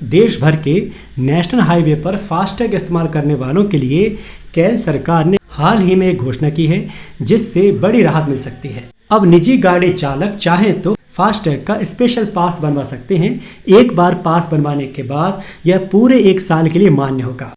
देश भर के नेशनल हाईवे पर फास्टैग इस्तेमाल करने वालों के लिए केंद्र सरकार ने हाल ही में एक घोषणा की है, जिससे बड़ी राहत मिल सकती है। अब निजी गाड़ी चालक चाहें तो फास्टैग का स्पेशल पास बनवा सकते हैं। एक बार पास बनवाने के बाद यह पूरे 1 साल के लिए मान्य होगा।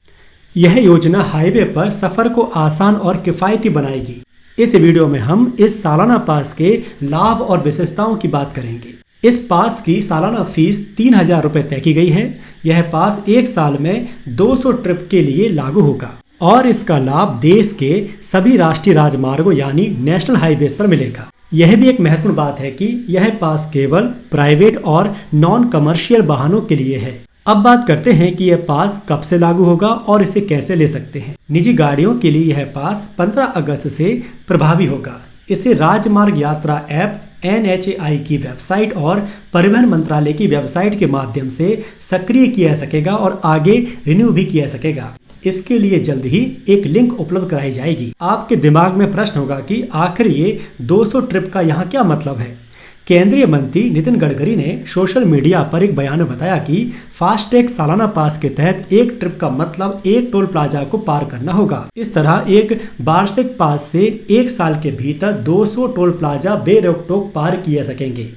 यह योजना हाईवे पर सफर को आसान और किफायती बनाएगी। इस वीडियो में हम इस सालाना पास के लाभ और विशेषताओं की बात करेंगे। इस पास की सालाना फीस 3000 रुपये तय की गई है। यह पास 1 साल में 200 ट्रिप के लिए लागू होगा और इसका लाभ देश के सभी राष्ट्रीय राजमार्गों यानी नेशनल हाईवेज पर मिलेगा। यह भी एक महत्वपूर्ण बात है कि यह पास केवल प्राइवेट और नॉन कमर्शियल वाहनों के लिए है। अब बात करते हैं कि यह पास कब से लागू होगा और इसे कैसे ले सकते हैं। निजी गाड़ियों के लिए यह पास 15 अगस्त से प्रभावी होगा। इसे राजमार्ग यात्रा ऐप NHAI की वेबसाइट और परिवहन मंत्रालय की वेबसाइट के माध्यम से सक्रिय किया जा सकेगा और आगे रिन्यू भी किया जा सकेगा। इसके लिए जल्द ही एक लिंक उपलब्ध कराई जाएगी। आपके दिमाग में प्रश्न होगा कि आखिर ये 200 ट्रिप का यहाँ क्या मतलब है। केंद्रीय मंत्री नितिन गडकरी ने सोशल मीडिया पर एक बयान में बताया कि फास्टैग सालाना पास के तहत एक ट्रिप का मतलब एक टोल प्लाजा को पार करना होगा। इस तरह एक वार्षिक पास से 1 साल के भीतर 200 टोल प्लाजा बेरोक-टोक पार किए सकेंगे।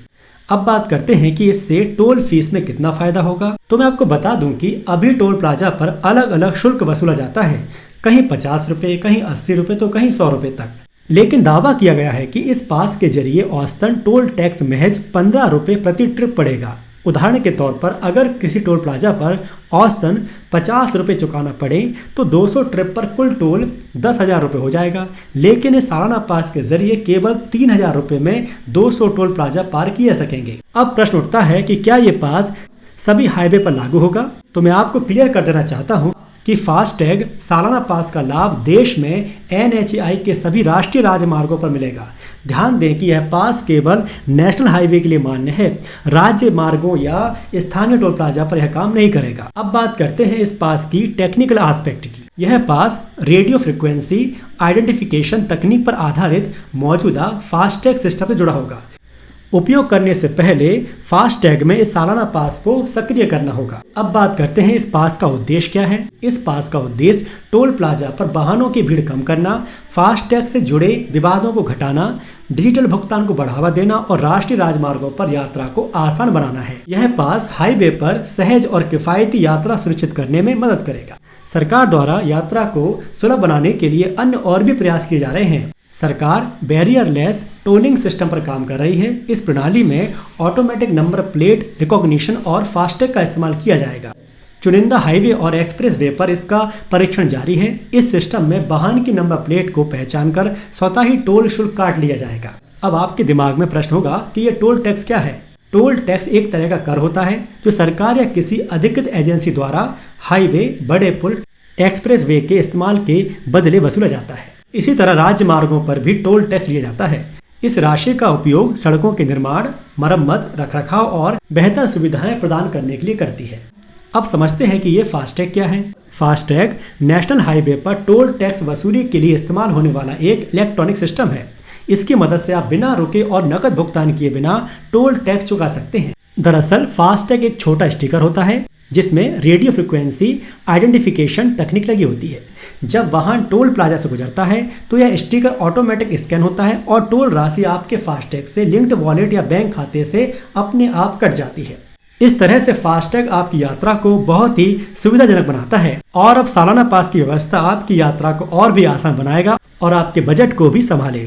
अब बात करते हैं कि इससे टोल फीस में कितना फायदा होगा। तो मैं आपको बता दूं कि अभी टोल प्लाजा पर अलग अलग शुल्क वसूला जाता है। कहीं 50 रुपये, कहीं 80 रुपये तो कहीं 100 रुपये तक। लेकिन दावा किया गया है कि इस पास के जरिए औसतन टोल टैक्स महज 15 रुपये प्रति ट्रिप पड़ेगा। उदाहरण के तौर पर अगर किसी टोल प्लाजा पर औसतन 50 रुपये चुकाना पड़े तो 200 ट्रिप पर कुल टोल 10,000 रुपये हो जाएगा। लेकिन इस सालाना पास के जरिए केवल 3000 रुपये में 200 टोल प्लाजा पार किए सकेंगे। अब प्रश्न उठता है कि क्या ये पास सभी हाईवे पर लागू होगा। तो मैं आपको क्लियर कर देना चाहता हूँ कि फास्टैग सालाना पास का लाभ देश में NHAI के सभी राष्ट्रीय राजमार्गों पर मिलेगा। ध्यान दें कि यह पास केवल नेशनल हाईवे के लिए मान्य है। राज्य मार्गों या स्थानीय टोल प्लाजा पर यह काम नहीं करेगा। अब बात करते हैं इस पास की टेक्निकल एस्पेक्ट की। यह पास रेडियो फ्रिक्वेंसी आइडेंटिफिकेशन तकनीक पर आधारित मौजूदा फास्टैग सिस्टम से जुड़ा होगा। उपयोग करने से पहले फास्टैग में इस सालाना पास को सक्रिय करना होगा। अब बात करते हैं इस पास का उद्देश्य क्या है। इस पास का उद्देश्य टोल प्लाजा पर वाहनों की भीड़ कम करना, फास्टैग से जुड़े विवादों को घटाना, डिजिटल भुगतान को बढ़ावा देना और राष्ट्रीय राजमार्गों पर यात्रा को आसान बनाना है। यह पास हाईवे पर सहज और किफायती यात्रा सुनिश्चित करने में मदद करेगा। सरकार द्वारा यात्रा को सुलभ बनाने के लिए अन्य और भी प्रयास किए जा रहे हैं। सरकार बैरियरलेस टोलिंग सिस्टम पर काम कर रही है। इस प्रणाली में ऑटोमेटिक नंबर प्लेट रिकॉग्निशन और फास्टैग का इस्तेमाल किया जाएगा। चुनिंदा हाईवे और एक्सप्रेस वे पर इसका परीक्षण जारी है। इस सिस्टम में वाहन की नंबर प्लेट को पहचान कर स्वतः ही टोल शुल्क काट लिया जाएगा। अब आपके दिमाग में प्रश्न होगा कि यह टोल टैक्स क्या है। टोल टैक्स एक तरह का कर होता है जो सरकार या किसी अधिकृत एजेंसी द्वारा हाईवे, बड़े पुल, एक्सप्रेस वे के इस्तेमाल के बदले वसूला जाता है। इसी तरह राज्य मार्गों पर भी टोल टैक्स लिया जाता है। इस राशि का उपयोग सड़कों के निर्माण, मरम्मत, रखरखाव और बेहतर सुविधाएं प्रदान करने के लिए करती है। अब समझते हैं कि ये फास्टैग क्या है। फास्टैग नेशनल हाईवे पर टोल टैक्स वसूली के लिए इस्तेमाल होने वाला एक इलेक्ट्रॉनिक सिस्टम है। इसकी मदद से आप बिना रुके और नकद भुगतान किए बिना टोल टैक्स चुका सकते हैं। दरअसल फास्टैग एक छोटा स्टिकर होता है जिसमें रेडियो फ्रिक्वेंसी आइडेंटिफिकेशन तकनीक लगी होती है। जब वाहन टोल प्लाजा से गुजरता है तो यह स्टिकर ऑटोमेटिक स्कैन होता है और टोल राशि आपके फास्टैग से लिंक्ड वॉलेट या बैंक खाते से अपने आप कट जाती है। इस तरह से फास्टैग आपकी यात्रा को बहुत ही सुविधाजनक बनाता है और अब सालाना पास की व्यवस्था आपकी यात्रा को और भी आसान बनाएगा और आपके बजट को भी संभालेगा।